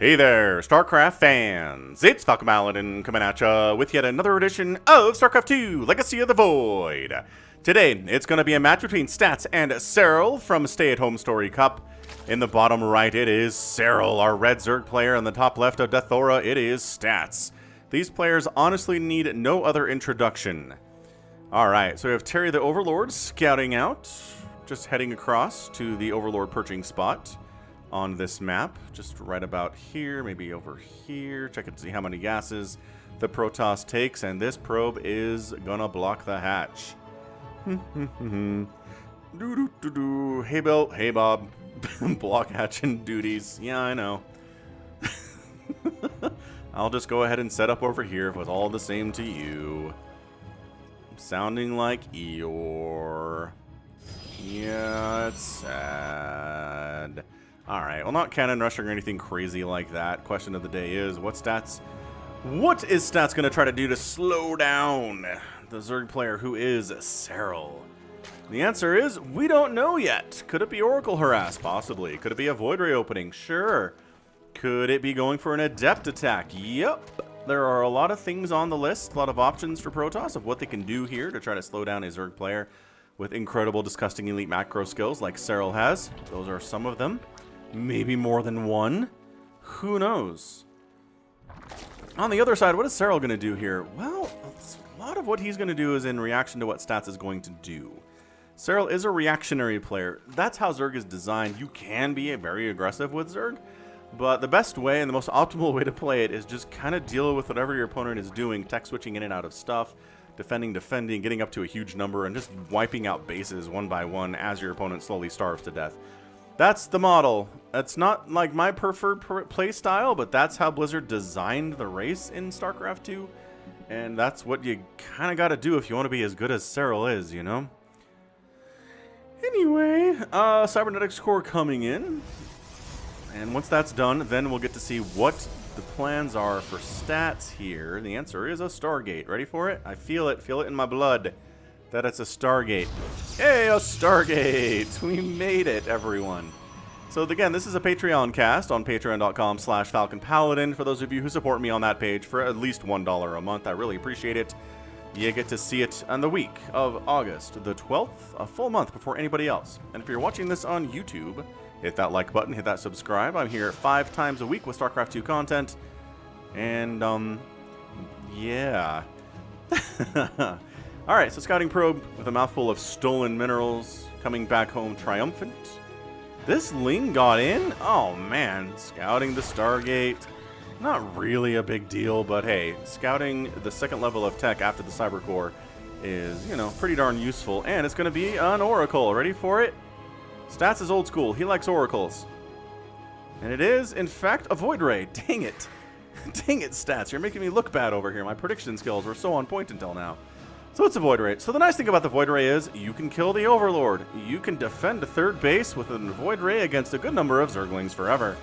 Hey there, StarCraft fans! It's Falcon Paladin coming at ya with yet another edition of StarCraft 2 Legacy of the Void. Today, it's going to be a match between Stats and Serral from Stay at Home Story Cup. In the bottom right, it is Serral, our red Zerg player. On the top left of Deathaura, it is Stats. These players honestly need no other introduction. Alright, so we have Terry the Overlord scouting out, just heading across to the Overlord perching spot on this map, just right about here, maybe over here. Check and see how many gases the Protoss takes, and this probe is gonna block the hatch. Hey Bill, hey Bob. Block hatching duties. Yeah, I know. I'll just go ahead and set up over here if it's all the same to you. Sounding like Eeyore. Yeah, it's sad. Alright, well, not cannon rushing or anything crazy like that. Question of the day is, what is Stats going to try to do to slow down the Zerg player who is Serral? The answer is, we don't know yet. Could it be Oracle Harass? Possibly. Could it be a Void Ray opening? Sure. Could it be going for an Adept attack? Yep. There are a lot of things on the list, a lot of options for Protoss of what they can do here to try to slow down a Zerg player with incredible, disgusting elite macro skills like Serral has. Those are some of them. Maybe more than one. Who knows? On the other side, what is Serral going to do here? Well, a lot of what he's going to do is in reaction to what Stats is going to do. Serral is a reactionary player. That's how Zerg is designed. You can be very aggressive with Zerg, but the best way and the most optimal way to play it is just kind of deal with whatever your opponent is doing, tech switching in and out of stuff, defending, getting up to a huge number, and just wiping out bases one by one as your opponent slowly starves to death. That's the model. It's not like my preferred play style, but that's how Blizzard designed the race in StarCraft 2. And that's what you kind of got to do if you want to be as good as Serral is, you know? Anyway, Cybernetics Core coming in. And once that's done, then we'll get to see what the plans are for Stats here. The answer is a Stargate. Ready for it? I feel it in my blood that it's a Stargate. Hey, a Stargate! We made it, everyone. So again, this is a Patreon cast on patreon.com/FalconPaladin. For those of you who support me on that page for at least $1 a month, I really appreciate it. You get to see it on the week of August the 12th, a full month before anybody else. And if you're watching this on YouTube, hit that like button, hit that subscribe. I'm here 5 times a week with StarCraft 2 content. And, yeah. Alright, so scouting probe with a mouthful of stolen minerals, coming back home triumphant. This Ling got in? Oh man, scouting the Stargate. Not really a big deal, but hey, scouting the second level of tech after the Cyber Core is, you know, pretty darn useful. And it's going to be an Oracle. Ready for it? Stats is old school. He likes Oracles. And it is, in fact, a Void Ray. Dang it. Dang it, Stats. You're making me look bad over here. My prediction skills were so on point until now. So it's a Void Ray. So the nice thing about the Void Ray is you can kill the Overlord. You can defend a third base with a Void Ray against a good number of Zerglings forever.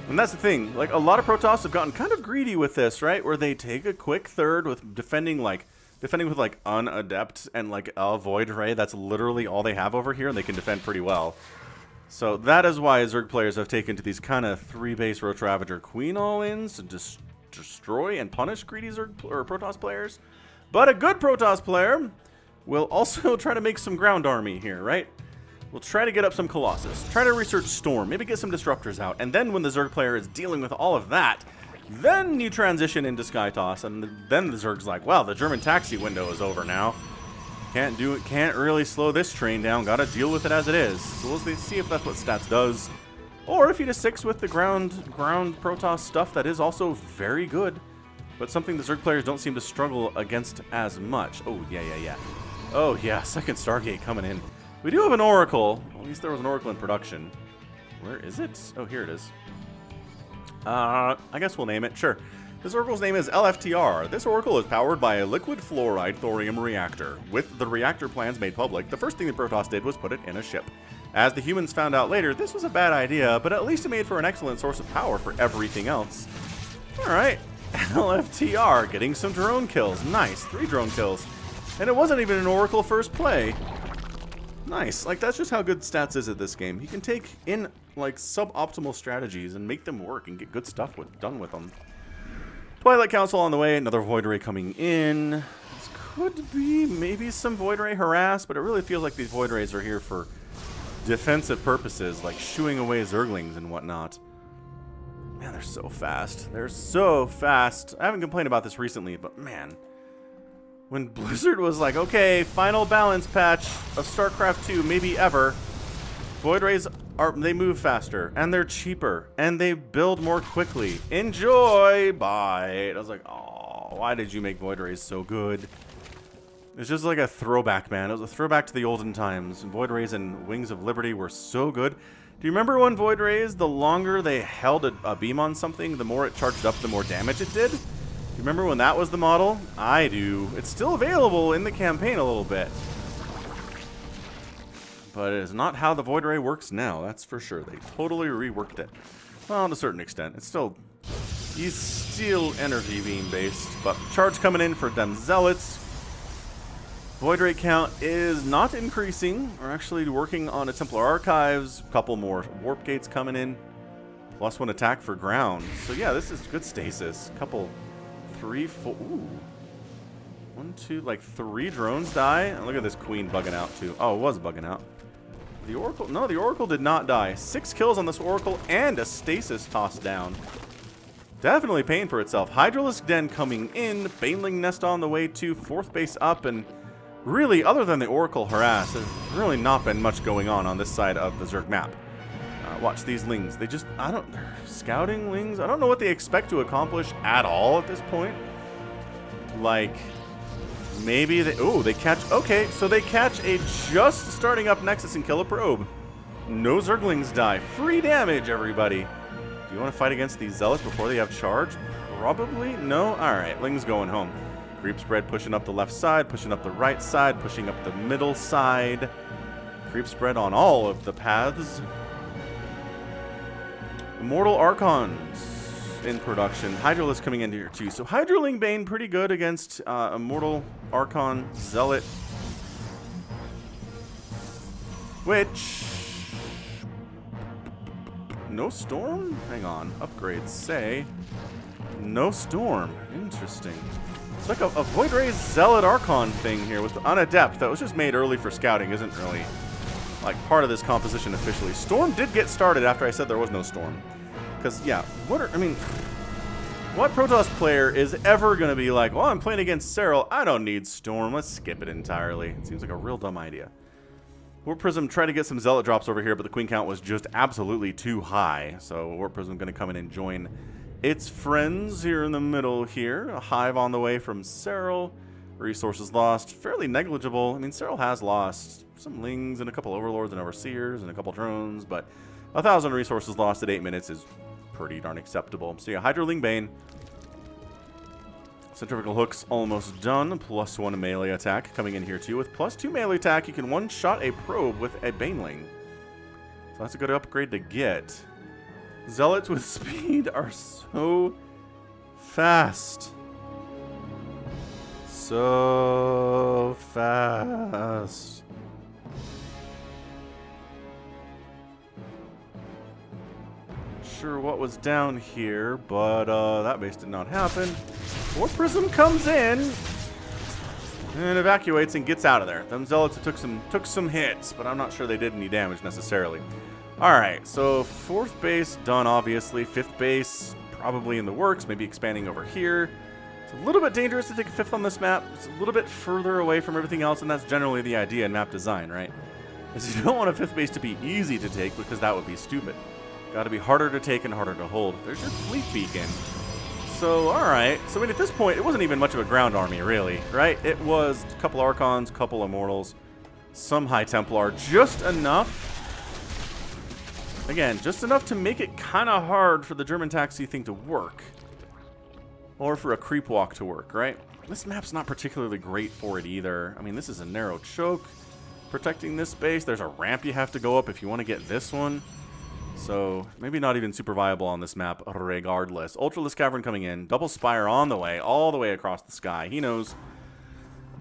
And that's the thing. Like, a lot of Protoss have gotten kind of greedy with this, right? Where they take a quick third with defending with unadept and like a Void Ray. That's literally all they have over here, and they can defend pretty well. So that is why Zerg players have taken to these kind of 3-base Roach Ravager Queen all-ins to destroy and punish greedy Zerg or Protoss players. But a good Protoss player will also try to make some ground army here, right? We'll try to get up some Colossus, try to research Storm, maybe get some Disruptors out, and then when the Zerg player is dealing with all of that, then you transition into Skytoss, and then the Zerg's like, well, the German taxi window is over now. Can't do it, can't really slow this train down, gotta deal with it as it is. So we'll see if that's what Stats does. Or if he just sticks with the ground Protoss stuff that is also very good, but something the Zerg players don't seem to struggle against as much. Oh, yeah. Oh, yeah, second Stargate coming in. We do have an Oracle. At least there was an Oracle in production. Where is it? Oh, here it is. I guess we'll name it. Sure. This Oracle's name is LFTR. This Oracle is powered by a liquid fluoride thorium reactor. With the reactor plans made public, the first thing the Protoss did was put it in a ship. As the humans found out later, this was a bad idea, but at least it made for an excellent source of power for everything else. Alright. LFTR getting some drone kills. Nice. 3 drone kills. And it wasn't even an Oracle first play. Nice. Like, that's just how good stats is at this game. You can take in, like, suboptimal strategies and make them work and get good stuff done with them. Twilight Council on the way. Another Void Ray coming in. This could be maybe some Void Ray harass, but it really feels like these Void Rays are here for defensive purposes, like shooing away Zerglings and whatnot. Man, they're so fast. They're so fast. I haven't complained about this recently, but man, when Blizzard was like, okay, final balance patch of StarCraft 2, maybe ever, Void Rays they move faster, and they're cheaper, and they build more quickly. Enjoy! Bye! I was like, oh, why did you make Void Rays so good? It's just like a throwback, man. It was a throwback to the olden times. Void Rays and Wings of Liberty were so good. Do you remember when Void Rays, the longer they held a beam on something, the more it charged up, the more damage it did? Do you remember when that was the model? I do. It's still available in the campaign a little bit. But it is not how the Void Ray works now, that's for sure. They totally reworked it. Well, to a certain extent. It's still... he's still energy beam based, but charge coming in for them Zealots. Void Ray count is not increasing. We're actually working on a Templar Archives, a couple more Warp Gates coming in, plus 1 attack for ground. So yeah, this is good stasis. Couple, 3, 4, ooh. 1, 2, like 3 drones die. And look at this queen bugging out too. Oh, it was bugging out. The Oracle, no, the Oracle did not die. 6 kills on this Oracle and a stasis tossed down. Definitely paying for itself. Hydralisk Den coming in, Baneling Nest on the way to 4th base up, and really, other than the Oracle harass, there's really not been much going on this side of the Zerg map. Watch these Lings. They just, they're scouting Lings. I don't know what they expect to accomplish at all at this point. Like, maybe they, oh, they catch, okay, so they catch a just starting up Nexus and kill a probe. No Zerglings die. Free damage, everybody. Do you want to fight against these Zealots before they have charge? Probably. No? Alright, Ling's going home. Creep spread pushing up the left side, pushing up the right side, pushing up the middle side. Creep spread on all of the paths. Immortal Archons in production. Hydralisk coming into here too. So Hydraling Bane pretty good against Immortal Archon Zealot. Which... no Storm? Hang on. Upgrades say... no Storm. Interesting. It's like a Void Ray Zealot Archon thing here with an Adept that was just made early for scouting. Isn't really like part of this composition officially. Storm did get started after I said there was no Storm. Because, yeah, what Protoss player is ever going to be like, well, I'm playing against Serral, I don't need Storm, let's skip it entirely. It seems like a real dumb idea. Warp Prism tried to get some Zealot drops over here, but the Queen count was just absolutely too high. So Warp Prism going to come in and join its friends here in the middle here. A Hive on the way from Serral. Resources lost, fairly negligible. I mean, Serral has lost some Lings and a couple Overlords and Overseers and a couple drones, but 1,000 resources lost at 8 minutes is pretty darn acceptable. So yeah, Hydraling Bane. Centrifugal Hook's almost done. +1 melee attack coming in here too. With +2 melee attack, you can one-shot a probe with a Baneling. So that's a good upgrade to get. Zealots with speed are so fast. So fast. Sure what was down here, but that base did not happen. Warp Prism comes in and evacuates and gets out of there. Them Zealots took some hits, but I'm not sure they did any damage necessarily. Alright, so 4th base done, obviously. 5th base probably in the works, maybe expanding over here. It's a little bit dangerous to take a 5th on this map. It's a little bit further away from everything else, and that's generally the idea in map design, right? Is you don't want a 5th base to be easy to take, because that would be stupid. Got to be harder to take and harder to hold. There's your fleet beacon. So, alright. So, I mean, at this point, it wasn't even much of a ground army, really, right? It was a couple Archons, a couple Immortals, some High Templar, just enough. Again, just enough to make it kind of hard for the German taxi thing to work. Or for a creep walk to work, right? This map's not particularly great for it either. I mean, this is a narrow choke protecting this base. There's a ramp you have to go up if you want to get this one. So, maybe not even super viable on this map regardless. Ultralisk Cavern coming in. Double Spire on the way, all the way across the sky. He knows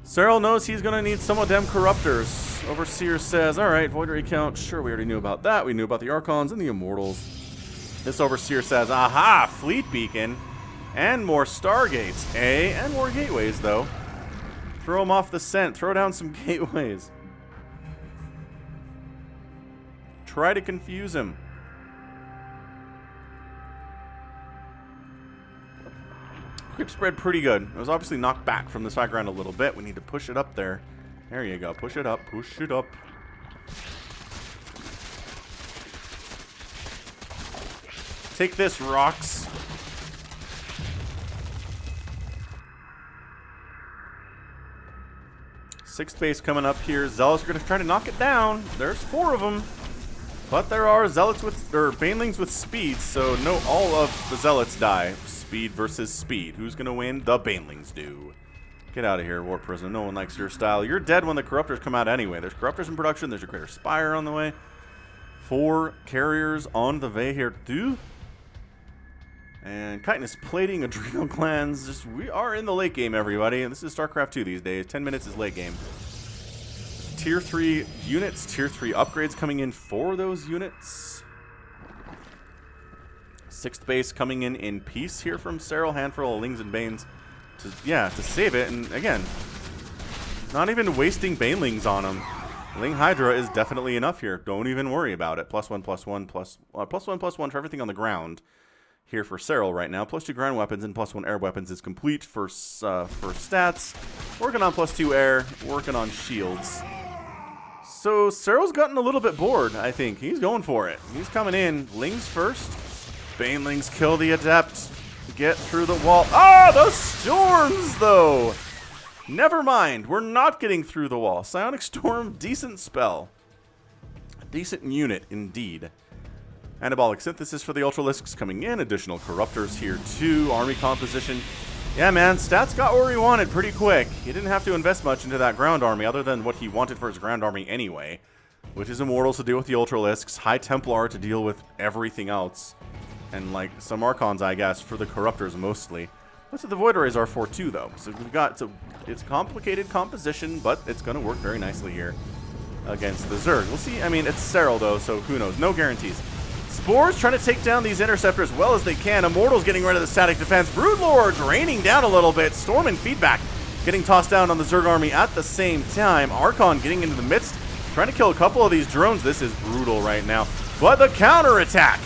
Serral knows he's going to need some of them corruptors. Overseer says, alright, Void Ray count. Sure, we already knew about that. We knew about the Archons and the Immortals. This Overseer says, aha, Fleet Beacon. And more Stargates, eh? And more Gateways, though. Throw him off the scent. Throw down some Gateways. Try to confuse him. Creep spread pretty good. It was obviously knocked back from the side ground a little bit. We need to push it up there. There you go. Push it up. Push it up. Take this, rocks. Sixth base coming up here. Zealots are going to try to knock it down. There's 4 of them. But there are Zealots with, or Banelings with speed, so no, all of the Zealots die. Speed versus speed. Who's going to win? The Banelings do. Get out of here, War Prisoner. No one likes your style. You're dead when the Corruptors come out anyway. There's Corruptors in production. There's a Greater Spire on the way. 4 carriers on the way here too. And Chitinous Plating, Adrenal Glands. Just, we are in the late game, everybody. And this is StarCraft 2 these days. 10 minutes is late game. Tier 3 units, Tier 3 upgrades coming in for those units. 6th base coming in peace here from Serral. Handful of Lings and Banes to save it. And again, not even wasting Banelings on them. Ling Hydra is definitely enough here. Don't even worry about it. +1/+1 for everything on the ground here for Serral right now. +2 ground weapons and +1 air weapons is complete for stats. Working on +2 air, working on shields. So Serral's gotten a little bit bored, I think. He's going for it. He's coming in. Lings first. Banelings kill the Adept. Get through the wall. Ah, the storms, though. Never mind. We're not getting through the wall. Psionic Storm, decent spell. Decent unit, indeed. Anabolic Synthesis for the Ultralisks coming in. Additional Corruptors here, too. Army composition. Yeah, man, Stats got where he wanted pretty quick. He didn't have to invest much into that ground army other than what he wanted for his ground army anyway, which is Immortals to deal with the Ultralisks, High Templar to deal with everything else, and, like, some Archons, I guess, for the Corruptors mostly. That's what the Void Rays are for, too, though. So we've got, it's complicated composition, but it's going to work very nicely here against the Zerg. We'll see. I mean, it's Serral, though, so who knows? No guarantees. Spores trying to take down these Interceptors as well as they can. Immortals getting rid of the static defense. Broodlords raining down a little bit. Storm and feedback getting tossed down on the Zerg army at the same time. Archon getting into the midst, trying to kill a couple of these drones. This is brutal right now. But the counterattack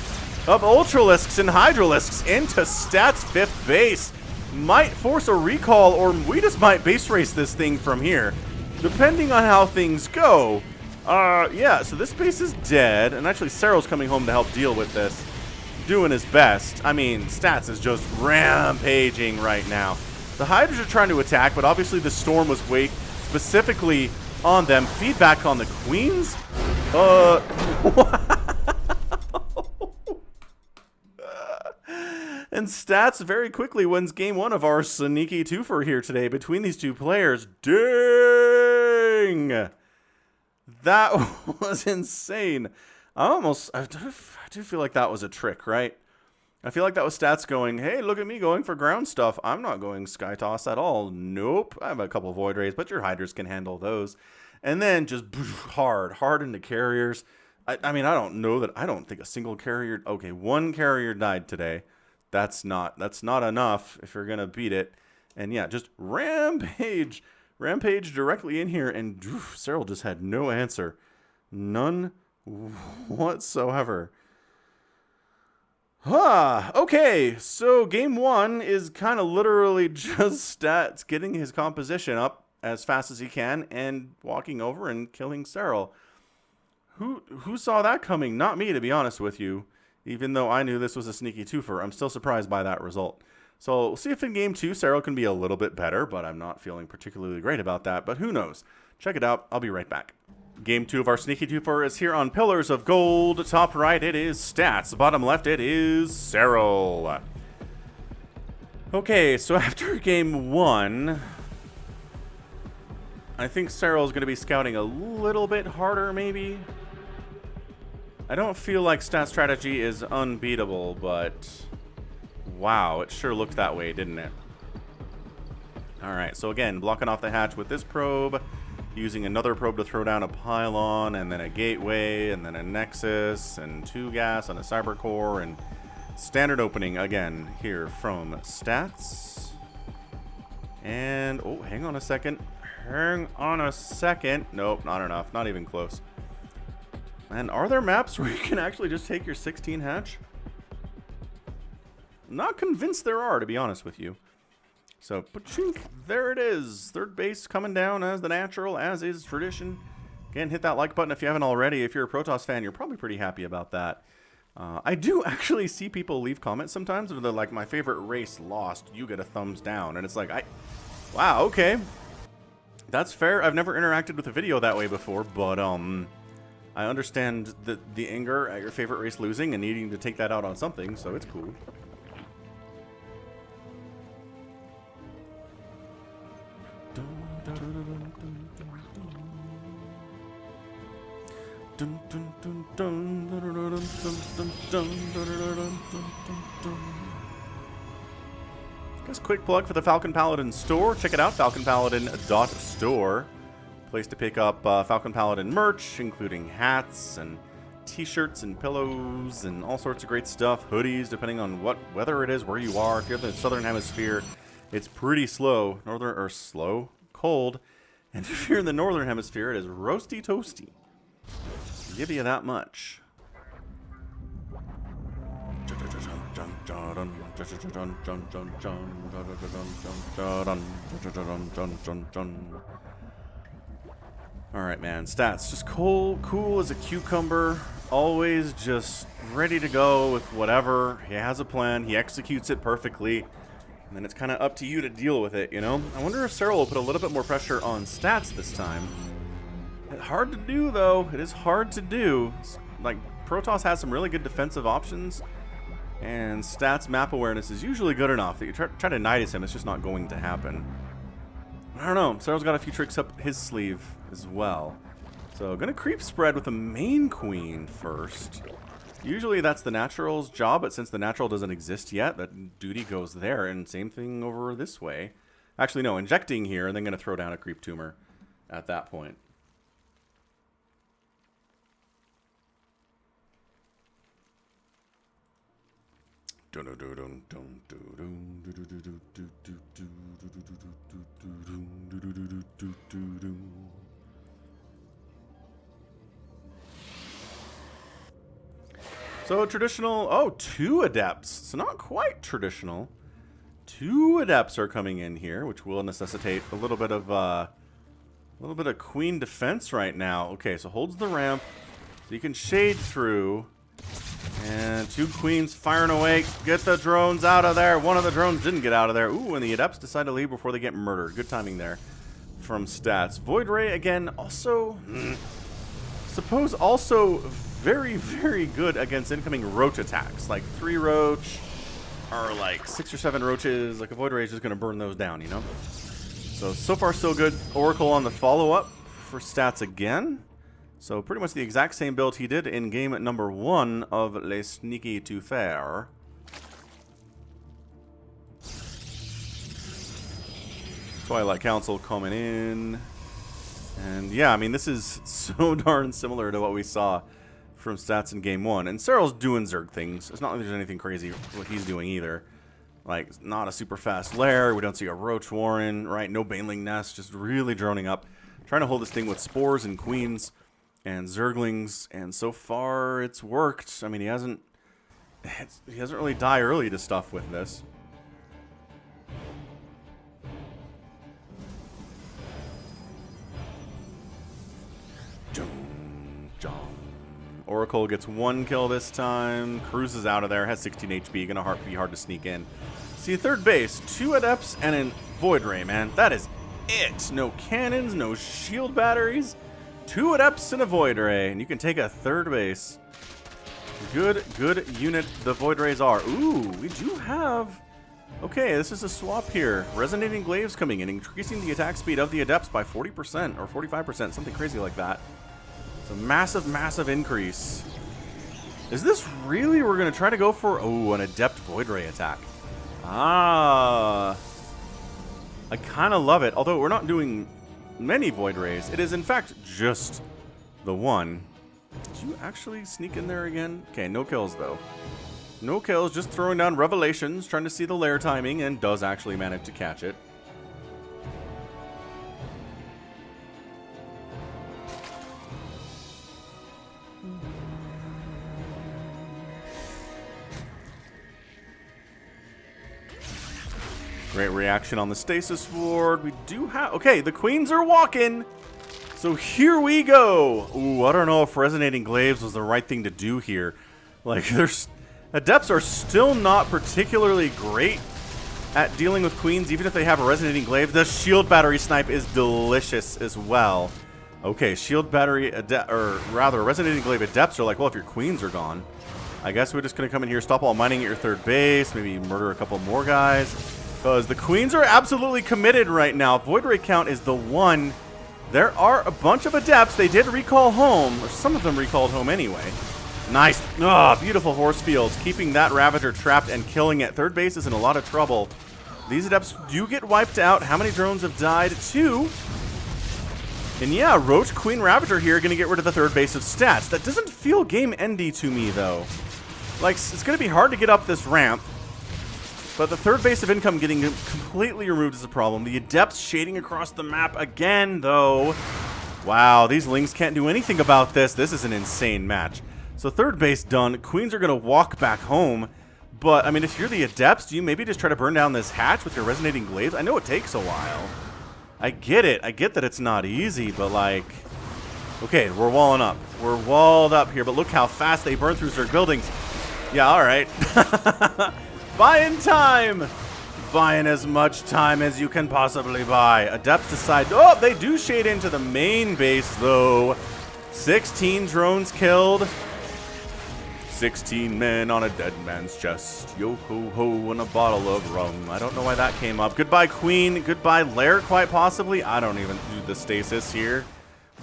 of Ultralisks and Hydralisks into Stats 5th base might force a recall, or we just might base race this thing from here, depending on how things go. Yeah, so this base is dead, and actually Serral's coming home to help deal with this, doing his best. I mean, Stats is just rampaging right now. The Hydras are trying to attack, but obviously the Storm was weak, specifically on them. Feedback on the Queens? And Stats very quickly wins game 1 of our sneaky twofer here today between these two players. Dang! That was insane. I do feel like that was a trick, right? I feel like that was Stats going, hey, look at me going for ground stuff. I'm not going Sky Toss at all. Nope. I have a couple Void Rays, but your Hydras can handle those. And then just hard into carriers. I mean, I don't think a single carrier, okay, 1 carrier died today. That's not enough if you're going to beat it. And yeah, just rampage directly in here, and Serral just had no answer. None whatsoever. Okay, so game 1 is kind of literally just Stats getting his composition up as fast as he can and walking over and killing Serral. Who saw that coming? Not me, to be honest with you. Even though I knew this was a sneaky twofer, I'm still surprised by that result. So we'll see if in game 2 Serral can be a little bit better, but I'm not feeling particularly great about that. But who knows? Check it out. I'll be right back. Game 2 of our sneaky twofer is here on Pillars of Gold. Top right, it is Stats. Bottom left, it is Serral. Okay, so after game 1, I think Serral is going to be scouting a little bit harder, maybe. I don't feel like Stat strategy is unbeatable, but wow, it sure looked that way, didn't it? Alright, so again, blocking off the hatch with this probe, using another probe to throw down a pylon, and then a gateway, and then a nexus, and 2 gas on a cyber core, and standard opening again here from stats. And, oh, hang on a second. Hang on a second. Nope, not enough. Not even close. And are there maps where you can actually just take your 16 hatch? Not convinced there are, to be honest with you. So, pachink, there it is. Third base coming down as the natural, as is tradition. Again, hit that like button if you haven't already. If you're a Protoss fan, you're probably pretty happy about that. I do actually see people leave comments sometimes where they're like, my favorite race lost, you get a thumbs down. And it's like, wow, okay. That's fair. I've never interacted with a video that way before, but I understand the anger at your favorite race losing and needing to take that out on something, so it's cool. Just quick plug for the Falcon Paladin store. Check it out, falconpaladin.store. Place to pick up Falcon Paladin merch, including hats and t-shirts and pillows and all sorts of great stuff. Hoodies, depending on what weather it is, where you are. If you're in the southern hemisphere, it's pretty slow. Cold. And if you're in the northern hemisphere, it is roasty toasty. I'll give you that much. Alright, man. Stats. Just cool as a cucumber. Always just ready to go with whatever. He has a plan. He executes it perfectly. And then it's kind of up to you to deal with it, you know? I wonder if Serral will put a little bit more pressure on stats this time. It's hard to do, though. It is hard to do. Like, Protoss has some really good defensive options. And stats map awareness is usually good enough that you try to Nidus him, it's just not going to happen. I don't know. Serral's got a few tricks up his sleeve as well. So, gonna creep spread with the main queen first. Usually that's the natural's job, but since the natural doesn't exist yet, that duty goes there, and same thing over this way. Actually, no, injecting here, and then gonna throw down a creep tumor at that point. So traditional, oh, 2 adepts. So not quite traditional. 2 adepts are coming in here, which will necessitate a little bit of queen defense right now. Okay, so holds the ramp, so you can shade through. And 2 queens firing away. Get the drones out of there. One of the drones didn't get out of there. Ooh, and the adepts decide to leave before they get murdered. Good timing there from stats. Void Ray, again, also... suppose also very, very good against incoming roach attacks. Like 3 roach, or like 6 or 7 roaches. Like a Void Ray is just going to burn those down, you know? So far so good. Oracle on the follow-up for stats again. So pretty much the exact same build he did in game number 1 of Les Sneaky to Faire. Twilight Council coming in. And yeah, I mean, this is so darn similar to what we saw from stats in game 1. And Serral's doing Zerg things. It's not like there's anything crazy what he's doing either. Like, not a super fast lair. We don't see a Roach Warren, right? No Baneling Nest, just really droning up. Trying to hold this thing with spores and queens and Zerglings, and so far it's worked. I mean, he hasn't really died early to stuff with this. Oracle gets 1 kill this time, cruises out of there, has 16 HP, gonna be hard to sneak in. See, third base, 2 adepts and a Void Ray, man. That is it. No cannons, no shield batteries. 2 adepts and a Void Ray, and you can take a third base. Good unit the Void Rays are. Ooh, we do have... Okay, this is a swap here. Resonating Glaives coming in, increasing the attack speed of the adepts by 40% or 45%, something crazy like that. It's a massive, massive increase. Is this really... We're going to try to go for... Oh, an adept Void Ray attack. Ah... I kind of love it. Although we're not doing many Void Rays. It is, in fact, just the one. Did you actually sneak in there again? Okay, no kills, though. No kills, just throwing down Revelations, trying to see the lair timing, and does actually manage to catch it. Great reaction on the Stasis Ward. We do have... Okay, the Queens are walking. So here we go. Ooh, I don't know if Resonating Glaives was the right thing to do here. Like, there's... Adepts are still not particularly great at dealing with Queens, even if they have a Resonating Glaive. The Shield Battery Snipe is delicious as well. Okay, Shield Battery... or rather, Resonating Glaive Adepts are like, well, if your Queens are gone, I guess we're just going to come in here, stop all mining at your third base, maybe murder a couple more guys. Because the Queens are absolutely committed right now. Void Ray count is the one. There are a bunch of Adepts. They did recall home, or some of them recalled home anyway. Nice. Oh, beautiful force fields. Keeping that Ravager trapped and killing it. Third base is in a lot of trouble. These Adepts do get wiped out. How many drones have died? 2. And yeah, Roach Queen Ravager here going to get rid of the third base of stats. That doesn't feel game-endy to me, though. Like, it's going to be hard to get up this ramp. But the third base of income getting completely removed is a problem. The Adepts shading across the map again, though. Wow, these Lings can't do anything about this. This is an insane match. So third base done. Queens are going to walk back home. But, I mean, if you're the Adepts, do you maybe just try to burn down this hatch with your Resonating Glaives? I know it takes a while. I get it. I get that it's not easy, but, like... Okay, we're walling up. We're walled up here, but look how fast they burn through Zerg buildings. Yeah, all right. Buying time! Buying as much time as you can possibly buy. Adepts decide... Oh, they do shade into the main base, though. 16 drones killed. 16 men on a dead man's chest. Yo-ho-ho and a bottle of rum. I don't know why that came up. Goodbye, Queen. Goodbye, Lair, quite possibly. I don't even do the stasis here.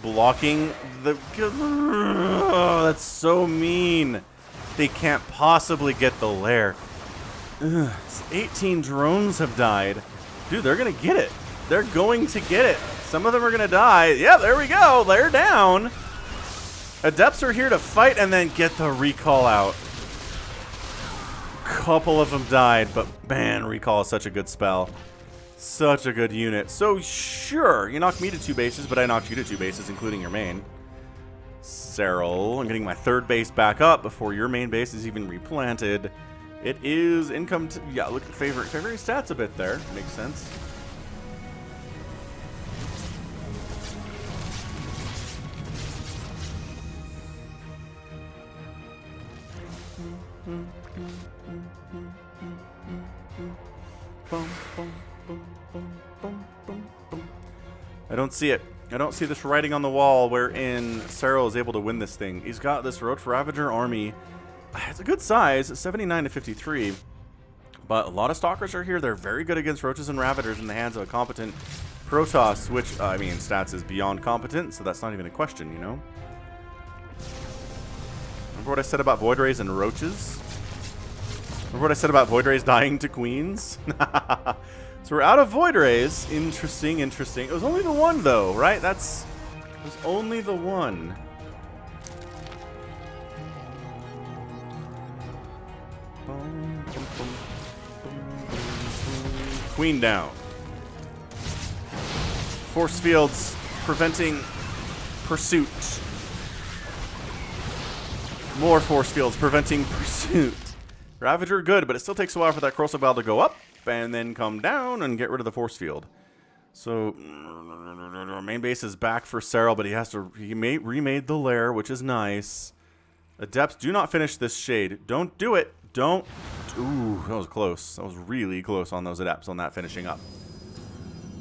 Blocking the... Oh, that's so mean. They can't possibly get the Lair. Ugh, 18 drones have died. Dude, they're going to get it. They're going to get it. Some of them are going to die. Yeah, there we go. They're down. Adepts are here to fight and then get the recall out. Couple of them died, but man, recall is such a good spell. Such a good unit. So sure, you knocked me to 2 bases, but I knocked you to 2 bases, including your main. Serral, I'm getting my third base back up before your main base is even replanted. It is income to, yeah, look at favoring stats a bit there. Makes sense. I don't see it. I don't see this writing on the wall wherein Serral is able to win this thing. He's got this Roach Ravager army. It's a good size, 79 to 53. But a lot of Stalkers are here. They're very good against Roaches and Ravagers in the hands of a competent Protoss, which, I mean, stats is beyond competent, so that's not even a question, you know? Remember what I said about Void Rays and Roaches? Remember what I said about Void Rays dying to Queens? So we're out of Void Rays. Interesting, interesting. It was only the one, though, right? It was only the one. Queen down. Force fields preventing pursuit. More force fields preventing pursuit. Ravager good, but it still takes a while for that corrosive ball to go up and then come down and get rid of the force field. So main base is back for Serral, but he remade the lair, which is nice. Adepts, do not finish this shade. Don't do it. Don't. Ooh, that was close. That was really close on those Adepts on that finishing up.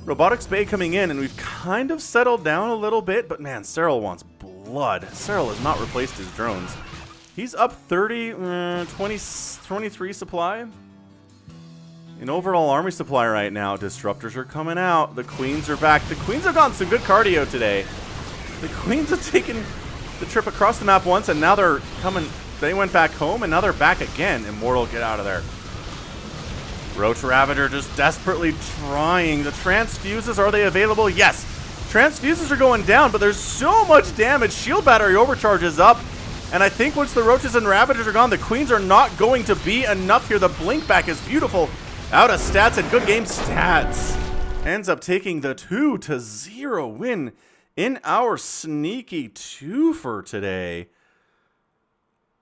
Robotics Bay coming in, and we've kind of settled down a little bit, but man, Serral wants blood. Serral has not replaced his drones. He's up 30, 23 supply. In overall army supply right now, Disruptors are coming out. The Queens are back. The Queens have gotten some good cardio today. The Queens have taken the trip across the map once, and now they're coming. They went back home, and now they're back again. Immortal, get out of there. Roach Ravager just desperately trying. The transfuses, are they available? Yes. Transfuses are going down, but there's so much damage. Shield Battery overcharges up. And I think once the Roaches and Ravagers are gone, the Queens are not going to be enough here. The blink back is beautiful. Out of stats and good game stats. Ends up taking the 2-0 win in our sneaky twofer today.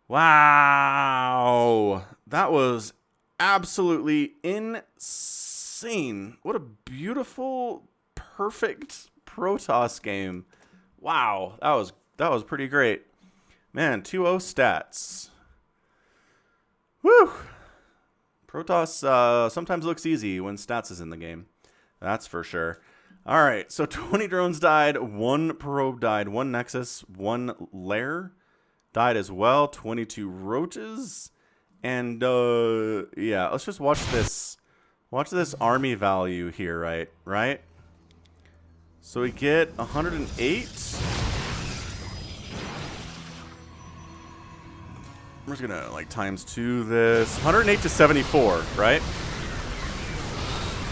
Wow. That was absolutely insane. What a beautiful, perfect Protoss game. Wow. That was pretty great. Man, 2-0 stats. Woo! Protoss sometimes looks easy when stats is in the game. That's for sure. All right, so 20 drones died, 1 probe died, 1 Nexus, 1 Lair died as well, 22 roaches. And yeah, let's just watch this. Watch this army value here, right? So we get 108. We're just gonna like ×2 this. 108 to 74, right?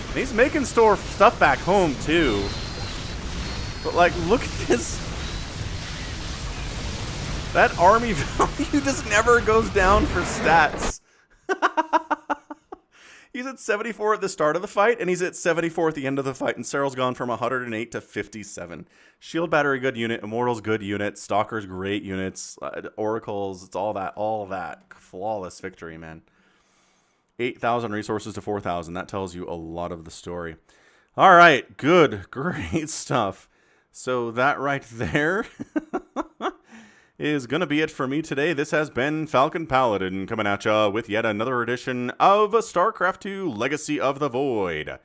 And he's making stuff back home too. But like, look at this. That army value just never goes down for stats. He's at 74 at the start of the fight, and he's at 74 at the end of the fight, and Serral's gone from 108 to 57. Shield Battery, good unit. Immortals, good unit. Stalkers, great units. Oracles, it's all that. Flawless victory, man. 8,000 resources to 4,000. That tells you a lot of the story. All right, good. Great stuff. So that right there is going to be it for me today. This has been Falcon Paladin coming at ya with yet another edition of StarCraft 2 Legacy of the Void.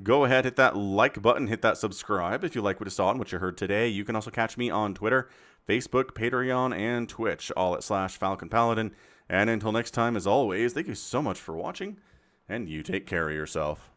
Go ahead, hit that like button, hit that subscribe if you like what you saw and what you heard today. You can also catch me on Twitter, Facebook, Patreon, and Twitch, all at /Falcon Paladin. And until next time, as always, thank you so much for watching, and you take care of yourself.